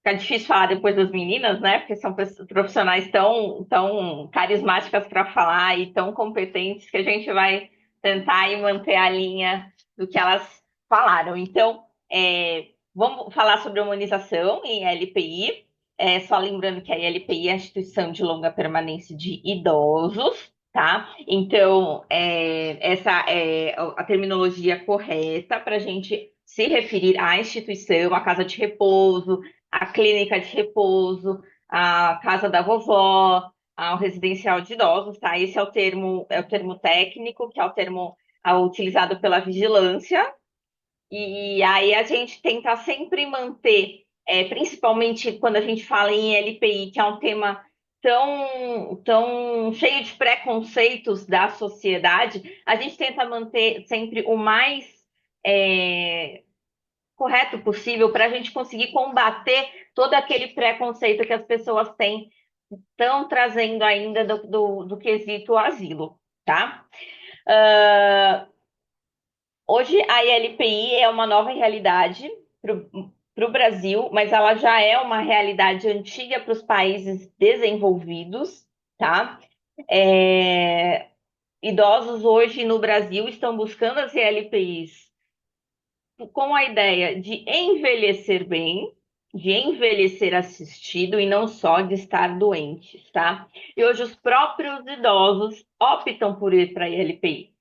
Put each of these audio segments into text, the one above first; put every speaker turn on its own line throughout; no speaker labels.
fica difícil falar depois das meninas, né? Porque são profissionais tão carismáticas para falar e tão competentes que a gente vai tentar aí manter a linha do que elas falaram. Então, vamos falar sobre humanização em LPI. Só lembrando que a LPI é a Instituição de Longa Permanência de Idosos, tá? Então, essa é a terminologia correta para a gente se referir à instituição, à casa de repouso, à clínica de repouso, à casa da vovó, ao residencial de idosos, tá? Esse é o termo técnico, que é o termo utilizado pela vigilância, e aí a gente tenta sempre manter, principalmente quando a gente fala em LPI, que é um tema tão cheio de preconceitos da sociedade, a gente tenta manter sempre o mais é, correto possível para a gente conseguir combater todo aquele preconceito que as pessoas têm, estão trazendo ainda do quesito asilo, tá? Uh, Hoje a ILPI é uma nova realidade para o Brasil, mas ela já é uma realidade antiga para os países desenvolvidos, tá? É, Idosos hoje no Brasil estão buscando as ILPIs com a ideia de envelhecer bem, de envelhecer assistido e não só de estar doentes, tá? E hoje os próprios idosos optam por ir para a ILPI.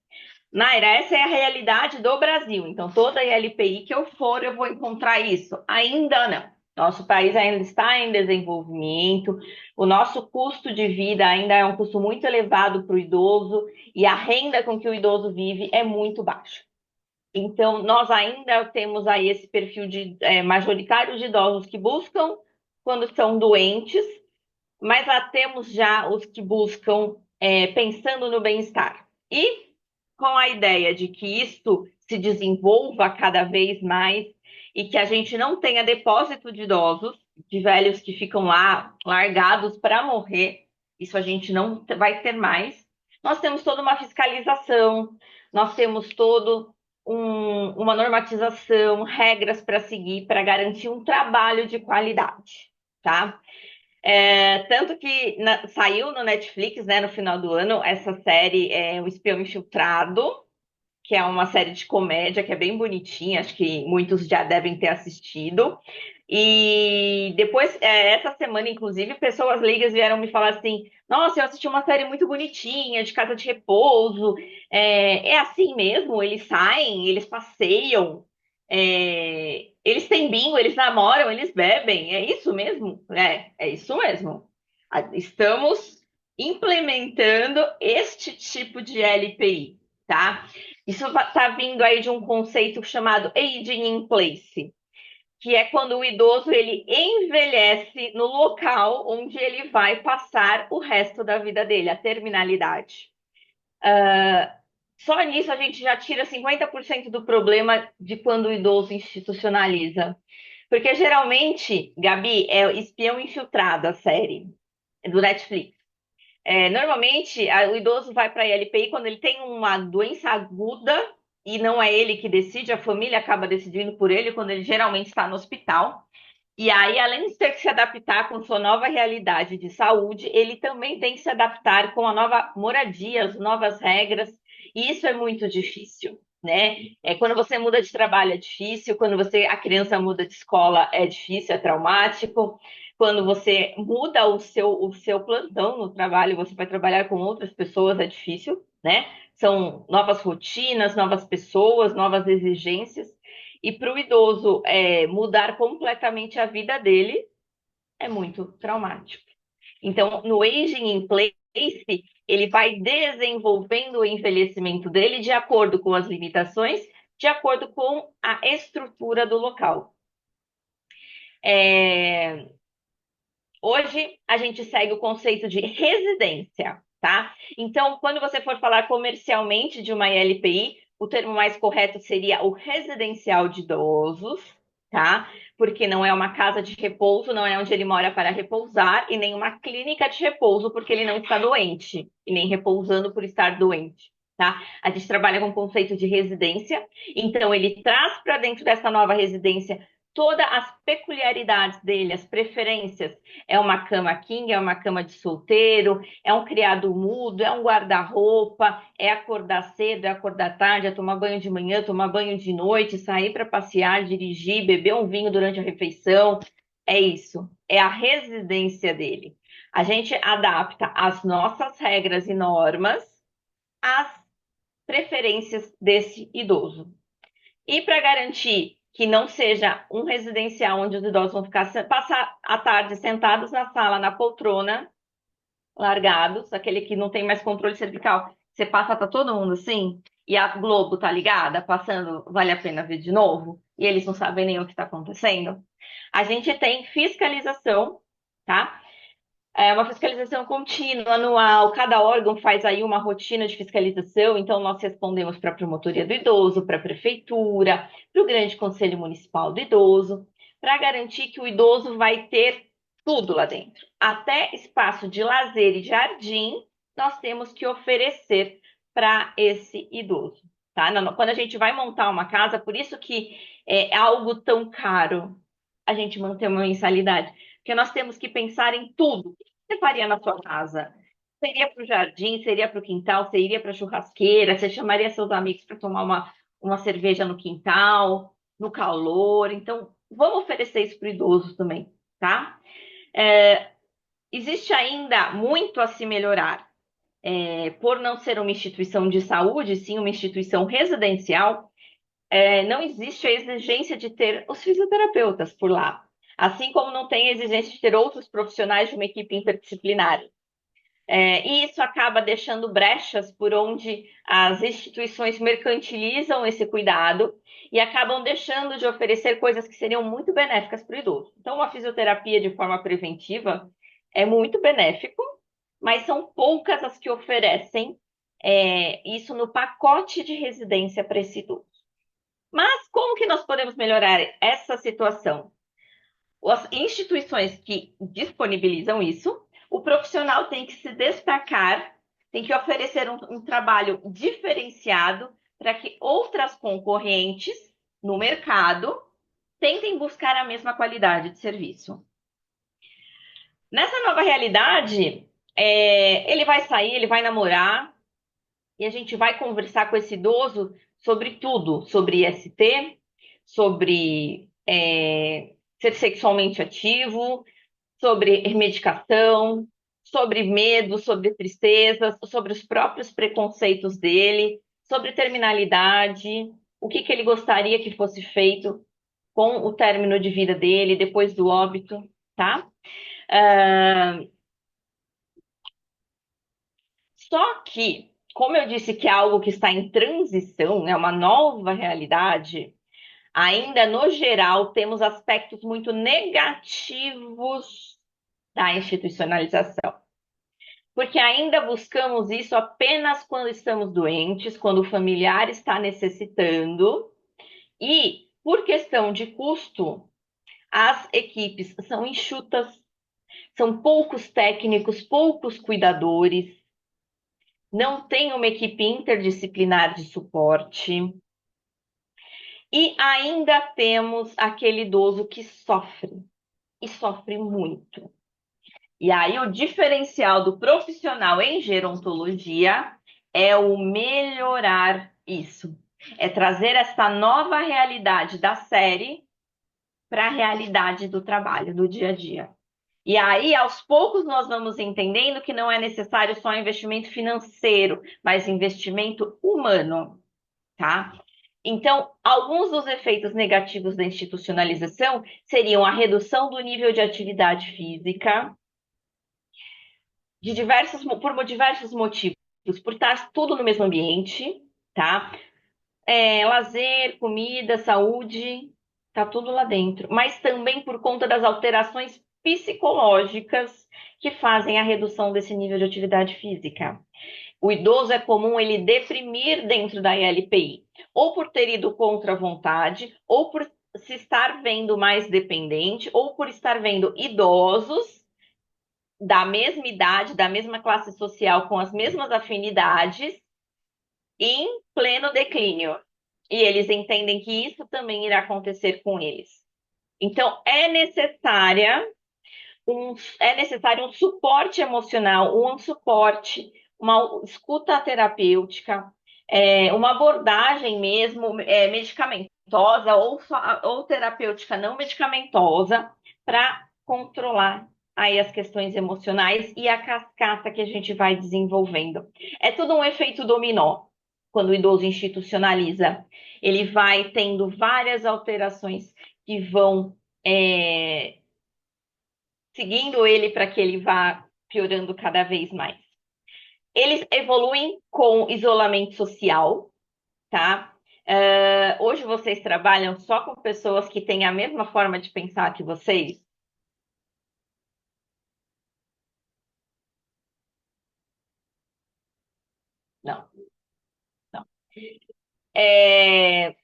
Naira, essa é a realidade do Brasil. Então, toda ILPI que eu for, eu vou encontrar isso. Ainda não. Nosso país ainda está em desenvolvimento, o nosso custo de vida ainda é um custo muito elevado para o idoso e a renda com que o idoso vive é muito baixa. Então, nós ainda temos aí esse perfil de majoritário de idosos que buscam quando estão doentes, mas lá temos já os que buscam pensando no bem-estar. E com a ideia de que isto se desenvolva cada vez mais e que a gente não tenha depósito de idosos, de velhos que ficam lá largados para morrer, isso a gente não vai ter mais. Nós temos toda uma fiscalização, nós temos uma normatização, regras para seguir para garantir um trabalho de qualidade, tá? Tanto que saiu no Netflix, né, no final do ano, essa série O Espião Infiltrado, que é uma série de comédia que é bem bonitinha, acho que muitos já devem ter assistido. E depois, essa semana, inclusive, pessoas leigas vieram me falar assim: Nossa, eu assisti uma série muito bonitinha, de casa de repouso. É assim mesmo? Eles saem, eles passeiam, eles têm bingo, eles namoram, eles bebem. É isso mesmo? É isso mesmo. Estamos implementando este tipo de LPI, tá? Isso está vindo aí de um conceito chamado aging in place, que é quando o idoso ele envelhece no local onde ele vai passar o resto da vida dele, a terminalidade. Só nisso a gente já tira 50% do problema de quando o idoso institucionaliza. Porque geralmente, Gabi, é Espião Infiltrado a série do Netflix. Normalmente, o idoso vai para a ILPI quando ele tem uma doença aguda e não é ele que decide, a família acaba decidindo por ele quando ele geralmente está no hospital. E aí, além de ter que se adaptar com sua nova realidade de saúde, ele também tem que se adaptar com a nova moradia, as novas regras, e isso é muito difícil, né? Quando você muda de trabalho é difícil, quando a criança muda de escola é difícil, é traumático. Quando você muda o seu plantão no trabalho, você vai trabalhar com outras pessoas, é difícil, né? São novas rotinas, novas pessoas, novas exigências. E para o idoso mudar completamente a vida dele é muito traumático. Então, no aging in place, ele vai desenvolvendo o envelhecimento dele de acordo com as limitações, de acordo com a estrutura do local. Hoje, a gente segue o conceito de residência, tá? Então, quando você for falar comercialmente de uma ILPI, o termo mais correto seria o residencial de idosos, tá? Porque não é uma casa de repouso, não é onde ele mora para repousar, e nem uma clínica de repouso, porque ele não está doente, e nem repousando por estar doente. Tá? A gente trabalha com o conceito de residência, então ele traz para dentro dessa nova residência todas as peculiaridades dele, as preferências. É uma cama king, é uma cama de solteiro, é um criado mudo, é um guarda-roupa, é acordar cedo, é acordar tarde, é tomar banho de manhã, tomar banho de noite, sair para passear, dirigir, beber um vinho durante a refeição. É isso, é a residência dele. A gente adapta as nossas regras e normas às preferências desse idoso. E para garantir que não seja um residencial onde os idosos vão passar a tarde sentados na sala, na poltrona, largados, aquele que não tem mais controle cervical, você passa, tá todo mundo assim, e a Globo tá ligada, passando, vale a pena ver de novo, e eles não sabem nem o que está acontecendo. A gente tem fiscalização, tá? É uma fiscalização contínua, anual. Cada órgão faz aí uma rotina de fiscalização. Então, nós respondemos para a Promotoria do Idoso, para a Prefeitura, para o Grande Conselho Municipal do Idoso, para garantir que o idoso vai ter tudo lá dentro. Até espaço de lazer e jardim, nós temos que oferecer para esse idoso. Tá? Quando a gente vai montar uma casa, por isso que é algo tão caro a gente manter uma mensalidade. Porque nós temos que pensar em tudo você faria na sua casa? Seria para o jardim, seria para o quintal, você iria para a churrasqueira, você chamaria seus amigos para tomar uma cerveja no quintal, no calor. Então, vamos oferecer isso para o idoso também, tá? É, existe ainda muito a se melhorar. Por não ser uma instituição de saúde, sim uma instituição residencial, não existe a exigência de ter os fisioterapeutas por lá. Assim como não tem a exigência de ter outros profissionais de uma equipe interdisciplinar. E isso acaba deixando brechas por onde as instituições mercantilizam esse cuidado e acabam deixando de oferecer coisas que seriam muito benéficas para o idoso. Então, a fisioterapia de forma preventiva é muito benéfico, mas são poucas as que oferecem isso no pacote de residência para esse idoso. Mas como que nós podemos melhorar essa situação? As instituições que disponibilizam isso, o profissional tem que se destacar, tem que oferecer um trabalho diferenciado para que outras concorrentes no mercado tentem buscar a mesma qualidade de serviço. Nessa nova realidade, ele vai sair, ele vai namorar, e a gente vai conversar com esse idoso sobre tudo, sobre IST, sobre ser sexualmente ativo, sobre medicação, sobre medo, sobre tristezas, sobre os próprios preconceitos dele, sobre terminalidade, o que ele gostaria que fosse feito com o término de vida dele, depois do óbito, tá? Ah, só que, como eu disse que é algo que está em transição, é uma nova realidade, ainda no geral temos aspectos muito negativos da institucionalização. Porque ainda buscamos isso apenas quando estamos doentes, quando o familiar está necessitando, e por questão de custo, as equipes são enxutas, são poucos técnicos, poucos cuidadores, não tem uma equipe interdisciplinar de suporte, e ainda temos aquele idoso que sofre, e sofre muito. E aí, o diferencial do profissional em gerontologia é o melhorar isso. É trazer essa nova realidade da série para a realidade do trabalho, do dia a dia. E aí, aos poucos, nós vamos entendendo que não é necessário só investimento financeiro, mas investimento humano, tá? Então, alguns dos efeitos negativos da institucionalização seriam a redução do nível de atividade física, por diversos motivos, por estar tudo no mesmo ambiente, tá? Lazer, comida, saúde, tá tudo lá dentro. Mas também por conta das alterações psicológicas que fazem a redução desse nível de atividade física. O idoso é comum ele deprimir dentro da ILPI, ou por ter ido contra a vontade, ou por se estar vendo mais dependente, ou por estar vendo idosos da mesma idade, da mesma classe social, com as mesmas afinidades, em pleno declínio. E eles entendem que isso também irá acontecer com eles. Então, é necessário um suporte emocional, um suporte, uma escuta terapêutica, uma abordagem mesmo medicamentosa ou terapêutica não medicamentosa para controlar aí as questões emocionais e a cascata que a gente vai desenvolvendo. É tudo um efeito dominó quando o idoso institucionaliza. Ele vai tendo várias alterações que vão seguindo ele para que ele vá piorando cada vez mais. Eles evoluem com isolamento social, tá? Hoje vocês trabalham só com pessoas que têm a mesma forma de pensar que vocês? Não, não. É,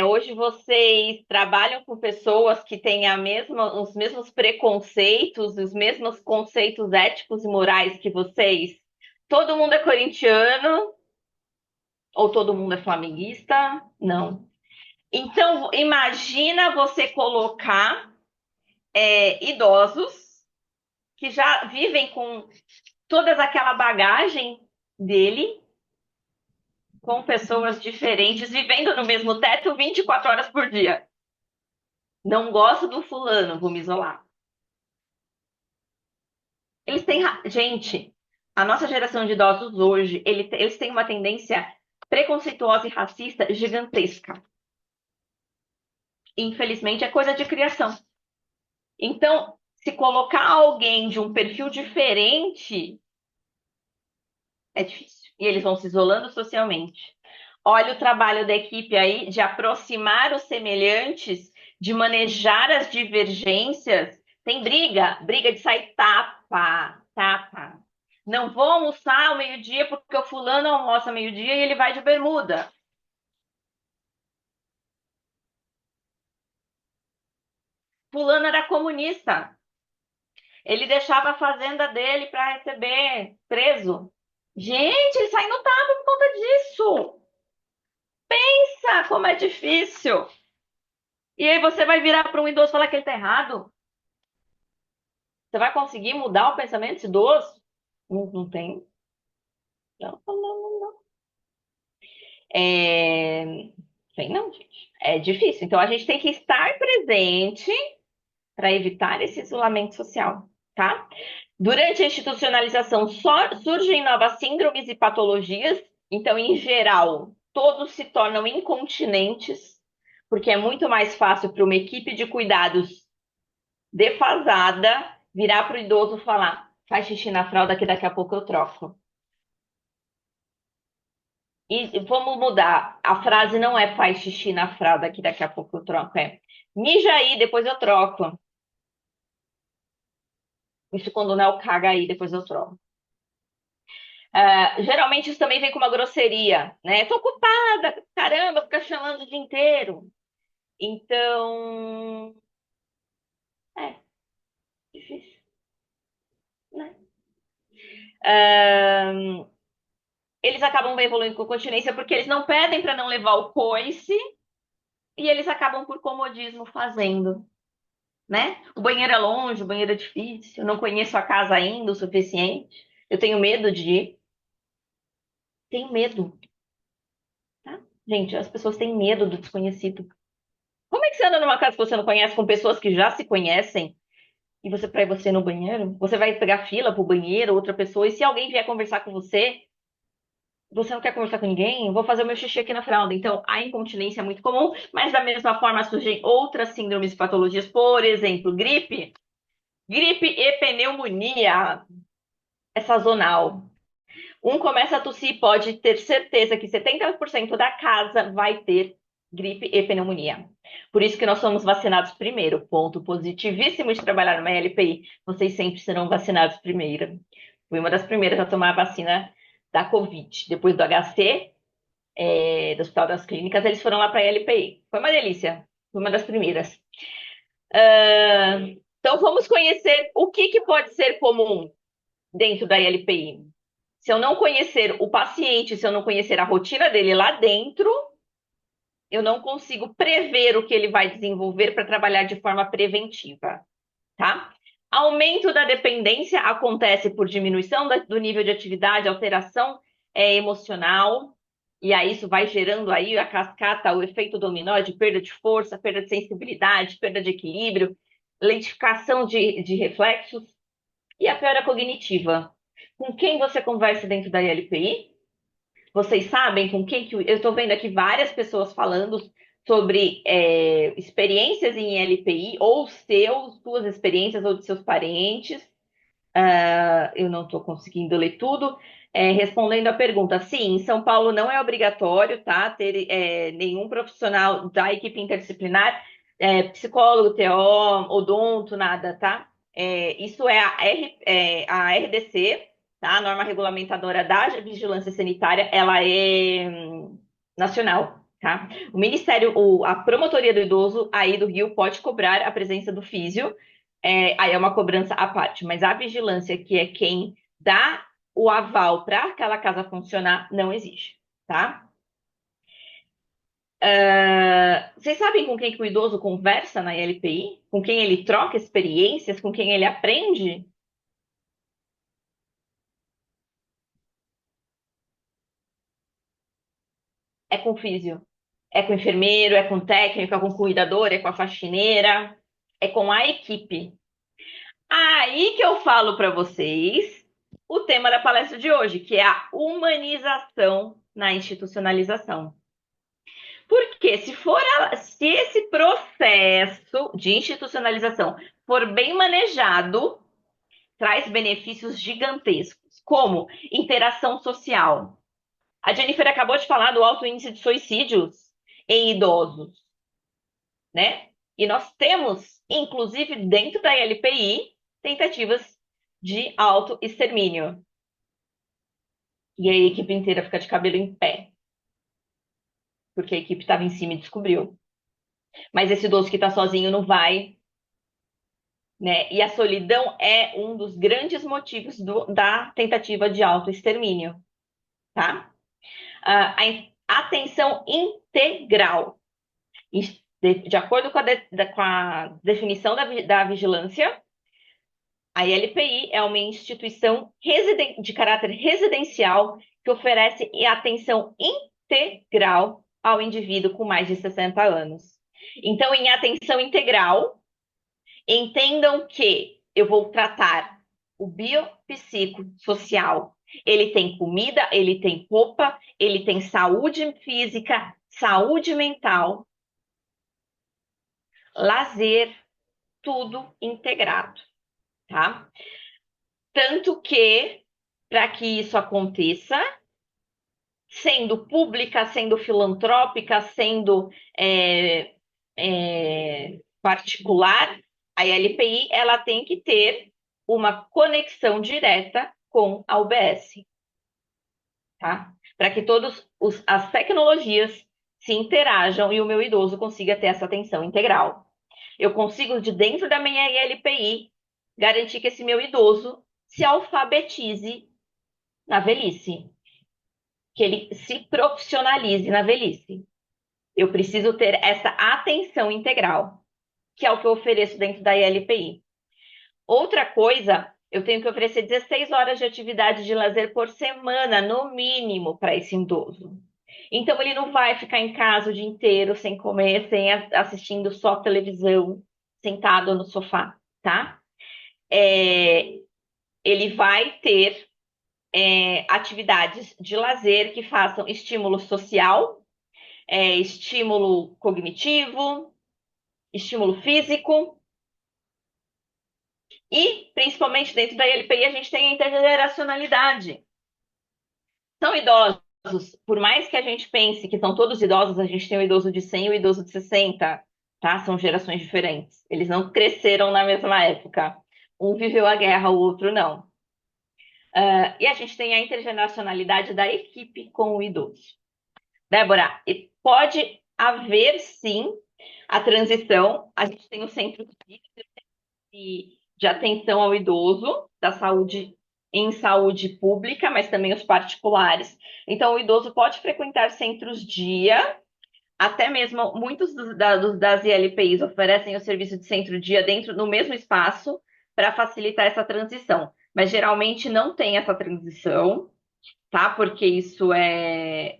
hoje vocês trabalham com pessoas que têm os mesmos preconceitos, os mesmos conceitos éticos e morais que vocês? Todo mundo é corintiano ou todo mundo é flamenguista? Não. Então, imagina você colocar idosos que já vivem com toda aquela bagagem dele, com pessoas diferentes, vivendo no mesmo teto 24 horas por dia. Não gosto do fulano, vou me isolar. Eles têm. Gente, a nossa geração de idosos hoje, eles têm uma tendência preconceituosa e racista gigantesca. Infelizmente, é coisa de criação. Então, se colocar alguém de um perfil diferente, é difícil. E eles vão se isolando socialmente. Olha o trabalho da equipe aí de aproximar os semelhantes, de manejar as divergências. Tem briga de sair tapa, tapa. Não vou almoçar ao meio-dia porque o fulano almoça ao meio-dia e ele vai de bermuda. Fulano era comunista. Ele deixava a fazenda dele para receber preso. Gente, ele sai no tapa por conta disso. Pensa como é difícil. E aí você vai virar para um idoso e falar que ele está errado? Você vai conseguir mudar o pensamento desse idoso? Não, não tem. Não, não, não, não. É... Tem não, gente. É difícil. Então a gente tem que estar presente para evitar esse isolamento social, tá? Durante a institucionalização surgem novas síndromes e patologias. Então, em geral, todos se tornam incontinentes, porque é muito mais fácil para uma equipe de cuidados defasada virar para o idoso e falar: faz xixi na fralda que daqui a pouco eu troco. E vamos mudar. A frase não é faz xixi na fralda que daqui a pouco eu troco, é mija aí, depois eu troco. Isso quando não é o caga aí, depois eu troco. Geralmente isso também vem com uma grosseria, né? Tô ocupada, caramba, fica chamando o dia inteiro. Então, é difícil, né? Ah, eles acabam evoluindo com continência porque eles não pedem para não levar o coice e eles acabam por comodismo fazendo, né? O banheiro é longe, o banheiro é difícil, eu não conheço a casa ainda o suficiente, eu tenho medo de ir, tenho medo, tá? Gente, as pessoas têm medo do desconhecido. Como é que você anda numa casa que você não conhece com pessoas que já se conhecem e você para você ir no banheiro? Você vai pegar fila pro banheiro, outra pessoa, e se alguém vier conversar com você, você não quer conversar com ninguém? Eu vou fazer o meu xixi aqui na fralda. Então, a incontinência é muito comum, mas da mesma forma surgem outras síndromes e patologias, por exemplo, gripe. Gripe e pneumonia é sazonal. Um começa a tossir, pode ter certeza que 70% da casa vai ter gripe e pneumonia. Por isso que nós somos vacinados primeiro. Ponto positivíssimo de trabalhar numa LPI. Vocês sempre serão vacinados primeiro. Fui uma das primeiras a tomar a vacina da Covid. Depois do HC, do Hospital das Clínicas, eles foram lá para a LPI. Foi uma delícia. Fui uma das primeiras. Então, vamos conhecer o que pode ser comum dentro da LPI. Se eu não conhecer o paciente, se eu não conhecer a rotina dele lá dentro, Eu não consigo prever o que ele vai desenvolver para trabalhar de forma preventiva, tá? Aumento da dependência acontece por diminuição do nível de atividade, alteração emocional, e aí isso vai gerando aí a cascata, o efeito dominó de perda de força, perda de sensibilidade, perda de equilíbrio, lentificação de reflexos e a piora cognitiva. Com quem você conversa dentro da ILPI? Vocês sabem com quem que eu estou vendo aqui várias pessoas falando sobre experiências em LPI, ou suas experiências, ou de seus parentes. Eu não estou conseguindo ler tudo. Respondendo a pergunta, sim, em São Paulo não é obrigatório, tá, ter nenhum profissional da equipe interdisciplinar, psicólogo, TO, odonto, nada, tá? Isso é a RDC, tá? A norma regulamentadora da vigilância sanitária, ela é nacional, tá? O Ministério, a Promotoria do Idoso aí do Rio pode cobrar a presença do físio, aí é uma cobrança à parte, mas a vigilância, que é quem dá o aval para aquela casa funcionar, não existe, tá? Vocês sabem com quem que o idoso conversa na LPI? Com quem ele troca experiências? Com quem ele aprende? É com físio, é com enfermeiro, é com técnico, é com cuidador, é com a faxineira, é com a equipe. Aí que eu falo para vocês o tema da palestra de hoje, que é a humanização na institucionalização. Porque se esse processo de institucionalização for bem manejado, traz benefícios gigantescos, como interação social. A Jennifer acabou de falar do alto índice de suicídios em idosos, né? E nós temos, inclusive dentro da LPI, tentativas de autoextermínio. E a equipe inteira fica de cabelo em pé, porque a equipe estava em cima e descobriu. Mas esse idoso que está sozinho não vai, né? E a solidão é um dos grandes motivos da tentativa de autoextermínio, tá? A atenção integral. De acordo com a definição da vigilância, a LPI é uma instituição de caráter residencial que oferece atenção integral ao indivíduo com mais de 60 anos. Então, em atenção integral, entendam que eu vou tratar o biopsicossocial. Ele tem comida, ele tem roupa, ele tem saúde física, saúde mental, lazer, tudo integrado, tá? Tanto que, para que isso aconteça, sendo pública, sendo filantrópica, sendo particular, a LPI ela tem que ter uma conexão direta com a UBS, tá? Para que todas as tecnologias se interajam e o meu idoso consiga ter essa atenção integral. Eu consigo, de dentro da minha LPI, garantir que esse meu idoso se alfabetize na velhice, que ele se profissionalize na velhice. Eu preciso ter essa atenção integral, que é o que eu ofereço dentro da ILPI. Outra coisa, eu tenho que oferecer 16 horas de atividade de lazer por semana, no mínimo, para esse idoso. Então, ele não vai ficar em casa o dia inteiro sem comer, sem assistindo só televisão, sentado no sofá, tá? Ele vai ter atividades de lazer que façam estímulo social, estímulo cognitivo, estímulo físico e, principalmente dentro da ILPI, a gente tem a intergeracionalidade. São idosos, por mais que a gente pense que são todos idosos, a gente tem o idoso de 100 e o idoso de 60, tá? São gerações diferentes. Eles não cresceram na mesma época. Um viveu a guerra, o outro não. E a gente tem a intergeracionalidade da equipe com o idoso. Débora, pode haver sim a transição. A gente tem o centro de atenção ao idoso, da saúde em saúde pública, mas também os particulares. Então, o idoso pode frequentar centros dia, até mesmo muitos das ILPIs oferecem o serviço de centro-dia dentro no mesmo espaço para facilitar essa transição. Mas geralmente não tem essa transição, tá? Porque isso é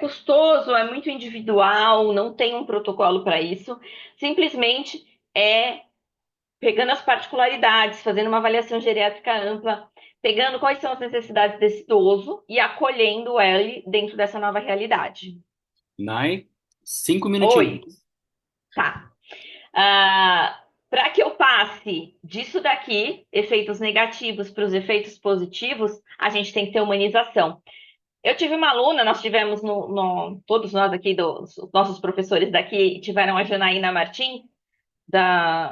custoso, é muito individual, não tem um protocolo para isso. Simplesmente é pegando as particularidades, fazendo uma avaliação geriátrica ampla, pegando quais são as necessidades desse idoso e acolhendo ele dentro dessa nova realidade.
Nai, 5 minutinhos.
Oi, tá. Para que eu passe disso daqui, efeitos negativos para os efeitos positivos, a gente tem que ter humanização. Eu tive uma aluna, nós tivemos todos nós aqui, os nossos professores daqui, tiveram a Janaína Martins,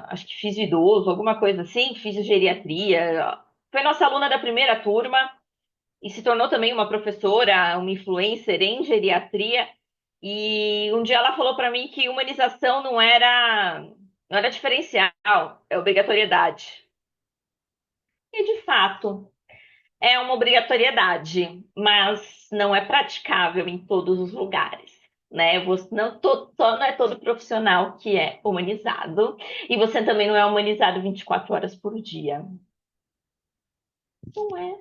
acho que Fisio Idoso, alguma coisa assim, Fisiogeriatria. Foi nossa aluna da primeira turma e se tornou também uma professora, uma influencer em geriatria. E um dia ela falou para mim que humanização não era diferencial, é obrigatoriedade. E de fato, é uma obrigatoriedade, mas não é praticável em todos os lugares. Né? Não é todo profissional que é humanizado, e você também não é humanizado 24 horas por dia. Não é.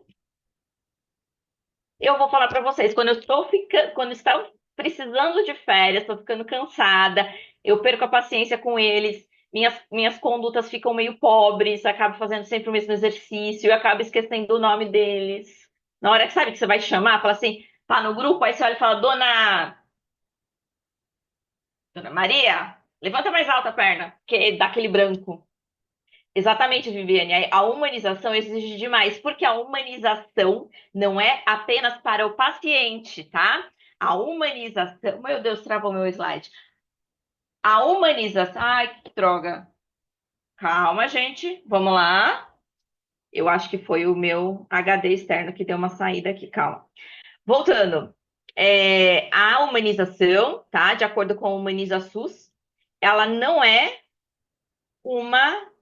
Eu vou falar para vocês, quando estou precisando de férias, estou ficando cansada, eu perco a paciência com eles, minhas condutas ficam meio pobres, acabo fazendo sempre o mesmo exercício, eu acabo esquecendo o nome deles. Na hora que sabe que você vai chamar, fala assim, tá no grupo, aí você olha e fala, Dona Maria, levanta mais alta a perna, que dá aquele branco. Exatamente, Viviane. A humanização exige demais, porque a humanização não é apenas para o paciente, tá? A humanização. Meu Deus, travou meu slide. A humanização. Ai, que droga. Calma, gente. Vamos lá. Eu acho que foi o meu HD externo que deu uma saída aqui. Calma. Voltando. A humanização, tá? De acordo com o Humaniza SUS, ela não é uma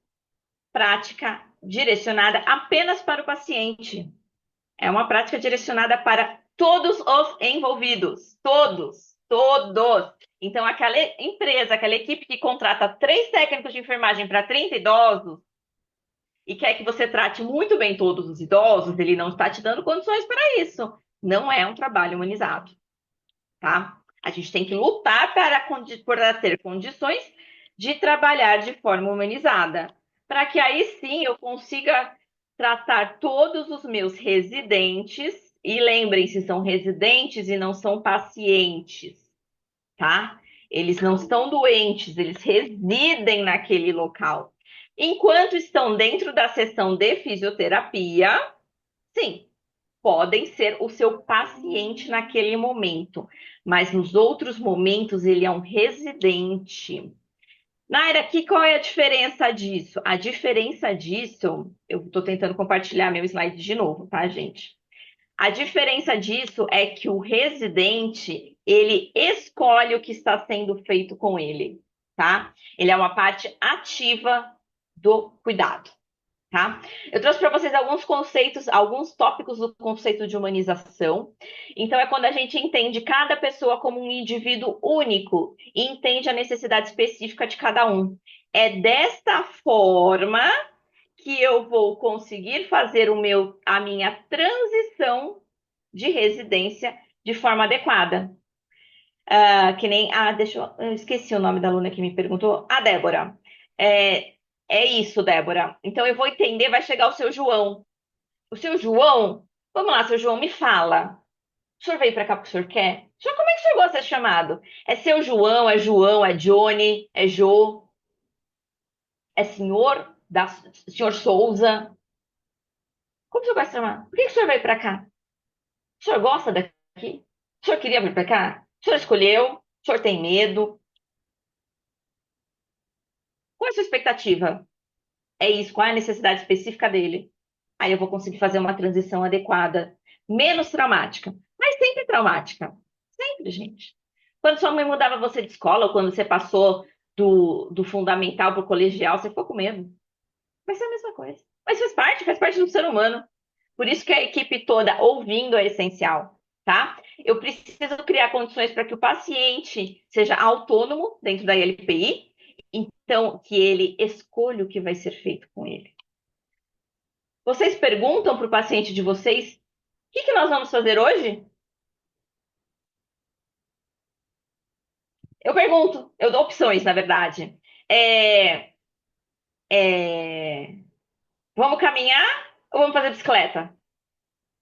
prática direcionada apenas para o paciente. É uma prática direcionada para todos os envolvidos. Todos. Todos. Então, aquela empresa, aquela equipe que contrata 3 técnicos de enfermagem para 30 idosos e quer que você trate muito bem todos os idosos, ele não está te dando condições para isso. Não é um trabalho humanizado, tá? A gente tem que lutar para ter condições de trabalhar de forma humanizada, para que aí sim eu consiga tratar todos os meus residentes, e lembrem-se, são residentes e não são pacientes, tá? Eles não estão doentes, eles residem naquele local. Enquanto estão dentro da sessão de fisioterapia, sim, podem ser o seu paciente naquele momento, mas nos outros momentos ele é um residente. Naira, aqui qual é a diferença disso? A diferença disso, eu estou tentando compartilhar meu slide de novo, tá, gente? A diferença disso é que o residente, ele escolhe o que está sendo feito com ele, tá? Ele é uma parte ativa do cuidado. Tá? Eu trouxe para vocês alguns conceitos, alguns tópicos do conceito de humanização. Então, é quando a gente entende cada pessoa como um indivíduo único e entende a necessidade específica de cada um. É desta forma que eu vou conseguir fazer a minha transição de residência de forma adequada. Que nem. Eu esqueci o nome da aluna que me perguntou. A Débora. É, é isso, Débora. Então eu vou entender, vai chegar o seu João. O seu João, vamos lá, seu João, me fala. O senhor veio para cá porque o senhor quer? Senhor, como é que o senhor gosta de ser chamado? É seu João, é Johnny, é Jô, é senhor Souza? Como o senhor gosta de chamar? Por que o senhor veio para cá? O senhor gosta daqui? O senhor queria vir para cá? O senhor escolheu? O senhor tem medo? Qual é a sua expectativa? É isso, qual é a necessidade específica dele? Aí eu vou conseguir fazer uma transição adequada, menos traumática, mas sempre traumática. Sempre, gente. Quando sua mãe mudava você de escola, ou quando você passou do fundamental para o colegial, você ficou com medo. Vai ser a mesma coisa. Mas faz parte do ser humano. Por isso que a equipe toda ouvindo é essencial, tá? Eu preciso criar condições para que o paciente seja autônomo dentro da LPI, então que ele escolha o que vai ser feito com ele. Vocês perguntam para o paciente de vocês: o que nós vamos fazer hoje? Eu pergunto, eu dou opções, na verdade. É, é, vamos caminhar ou vamos fazer bicicleta?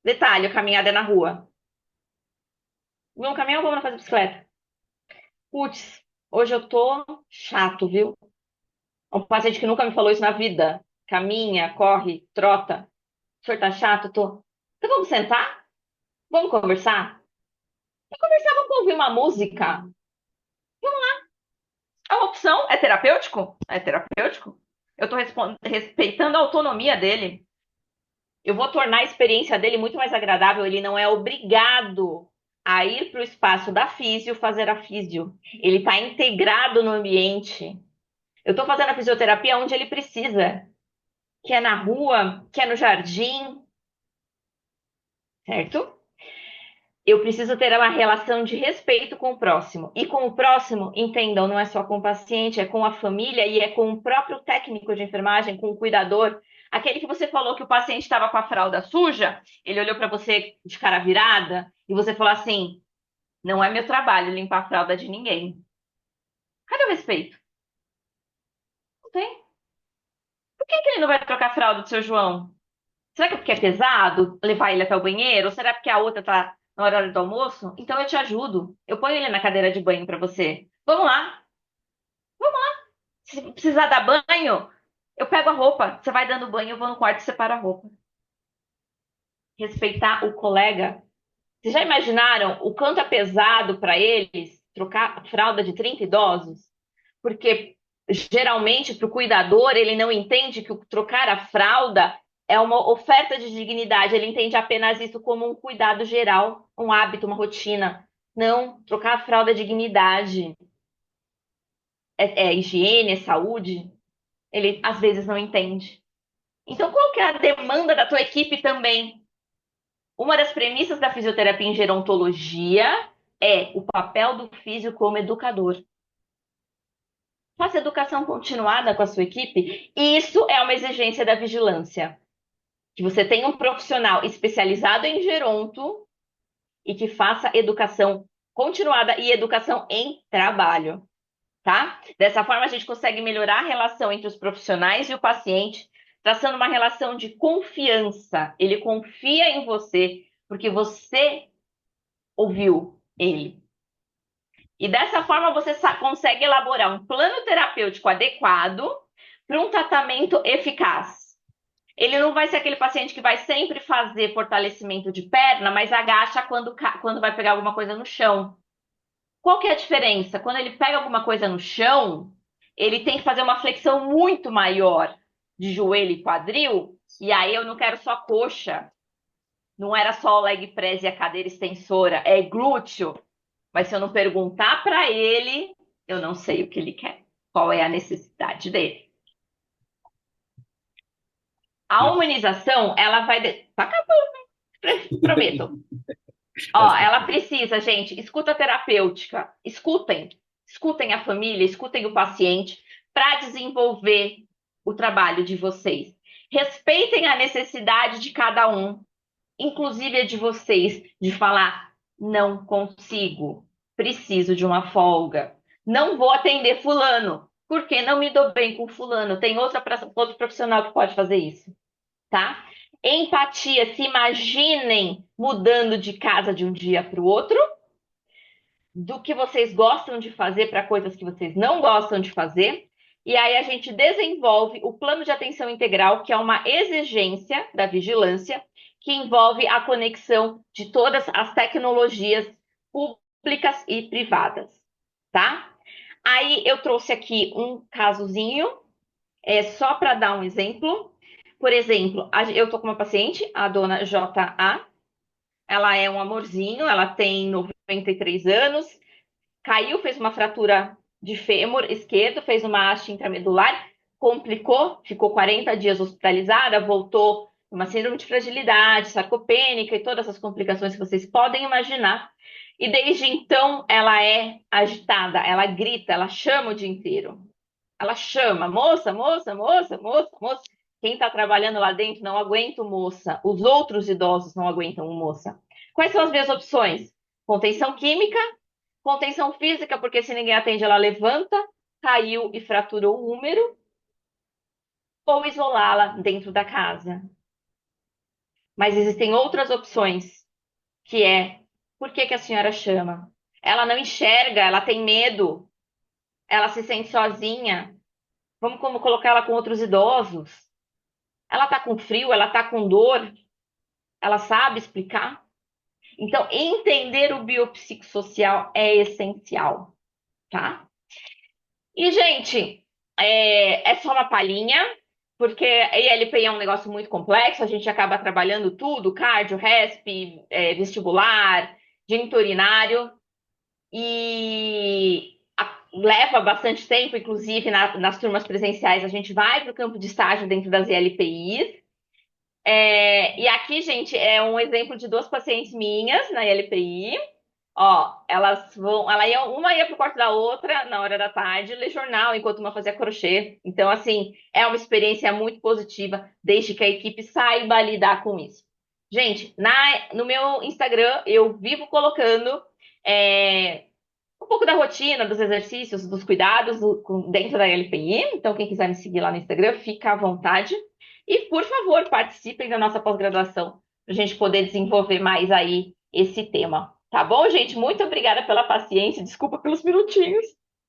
Detalhe, a caminhada é na rua. Vamos caminhar ou vamos fazer bicicleta? Putz, hoje eu tô chato, viu? Um paciente que nunca me falou isso na vida. Caminha, corre, trota. O senhor tá chato? Tô. Então vamos sentar? Vamos conversar? Vamos conversar, vamos ouvir uma música? É uma opção? É terapêutico? É terapêutico. Eu tô respeitando a autonomia dele. Eu vou tornar a experiência dele muito mais agradável. Ele não é obrigado a ir para o espaço da físio fazer a físio. Ele está integrado no ambiente. Eu estou fazendo a fisioterapia onde ele precisa, que é na rua, que é no jardim, certo? Eu preciso ter uma relação de respeito com o próximo. E com o próximo, entendam, não é só com o paciente, é com a família e é com o próprio técnico de enfermagem, com o cuidador. Aquele que você falou que o paciente estava com a fralda suja, ele olhou para você de cara virada e você falou assim: não é meu trabalho limpar a fralda de ninguém. Cadê o respeito? Não tem. Por que ele não vai trocar a fralda do seu João? Será que é porque é pesado levar ele até o banheiro? Ou será porque a outra tá na hora do almoço? Então eu te ajudo. Eu ponho ele na cadeira de banho para você. Vamos lá. Se precisar dar banho, eu pego a roupa. Você vai dando banho, eu vou no quarto e separo a roupa. Respeitar o colega. Vocês já imaginaram o quanto é pesado para eles trocar a fralda de 30 idosos? Porque geralmente para o cuidador ele não entende que trocar a fralda é uma oferta de dignidade, ele entende apenas isso como um cuidado geral, um hábito, uma rotina. Não, trocar a fralda é dignidade, é higiene, é saúde. Ele às vezes não entende. Então, qual que é a demanda da tua equipe também? Uma das premissas da fisioterapia em gerontologia é o papel do físio como educador. Faça educação continuada com a sua equipe. E isso é uma exigência da vigilância. Que você tenha um profissional especializado em geronto e que faça educação continuada e educação em trabalho, tá? Dessa forma, a gente consegue melhorar a relação entre os profissionais e o paciente, traçando uma relação de confiança. Ele confia em você porque você ouviu ele. E dessa forma você consegue elaborar um plano terapêutico adequado para um tratamento eficaz. Ele não vai ser aquele paciente que vai sempre fazer fortalecimento de perna, mas agacha quando vai pegar alguma coisa no chão. Qual que é a diferença? Quando ele pega alguma coisa no chão, ele tem que fazer uma flexão muito maior de joelho e quadril, e aí eu não quero só coxa, não era só o leg press e a cadeira extensora, é glúteo. Mas se eu não perguntar para ele, eu não sei o que ele quer. Qual é a necessidade dele? A humanização, ela vai. Tá acabando, prometo. Ó, ela precisa, gente, escuta terapêutica. Escutem a família, escutem o paciente para desenvolver o trabalho de vocês. Respeitem a necessidade de cada um, inclusive a de vocês, de falar: não consigo, preciso de uma folga, não vou atender fulano, porque não me dou bem com fulano, tem outro profissional que pode fazer isso, tá? Empatia, se imaginem mudando de casa de um dia para o outro, do que vocês gostam de fazer para coisas que vocês não gostam de fazer. E aí a gente desenvolve o plano de atenção integral, que é uma exigência da vigilância, que envolve a conexão de todas as tecnologias públicas e privadas, tá? Aí eu trouxe aqui um casozinho, só para dar um exemplo. Por exemplo, eu tô com uma paciente, a dona JA, ela é um amorzinho, ela tem 93 anos, caiu, fez uma fratura de fêmur esquerdo, fez uma haste intramedular, complicou, ficou 40 dias hospitalizada, voltou uma síndrome de fragilidade, sarcopênica e todas as complicações que vocês podem imaginar. E desde então ela é agitada, ela grita, ela chama o dia inteiro. Ela chama, moça, moça, moça, moça, moça. Quem está trabalhando lá dentro não aguenta o moça. Os outros idosos não aguentam o moça. Quais são as minhas opções? Contenção química, contenção física, porque se ninguém atende, ela levanta, caiu e fraturou o úmero, ou isolá-la dentro da casa. Mas existem outras opções, que é, por que que a senhora chama? Ela não enxerga, ela tem medo, ela se sente sozinha. Vamos como colocar ela com outros idosos. Ela tá com frio, ela tá com dor, ela sabe explicar? Então, entender o biopsicossocial é essencial, tá? E, gente, é só uma palhinha, porque a ILPI é um negócio muito complexo, a gente acaba trabalhando tudo, cardio, resp, vestibular, geniturinário, e leva bastante tempo, inclusive nas turmas presenciais, a gente vai para o campo de estágio dentro das ILPIs. E aqui, gente, é um exemplo de duas pacientes minhas na ILPI. Ó, elas vão, uma ia pro quarto da outra na hora da tarde, ler jornal, enquanto uma fazia crochê. Então, assim, é uma experiência muito positiva, desde que a equipe saiba lidar com isso. Gente, no meu Instagram, eu vivo colocando é, um pouco da rotina, dos exercícios, dos cuidados dentro da LPI. Então, quem quiser me seguir lá no Instagram, fica à vontade. E, por favor, participem da nossa pós-graduação, para a gente poder desenvolver mais aí esse tema. Tá bom, gente? Muito obrigada pela paciência. Desculpa pelos minutinhos.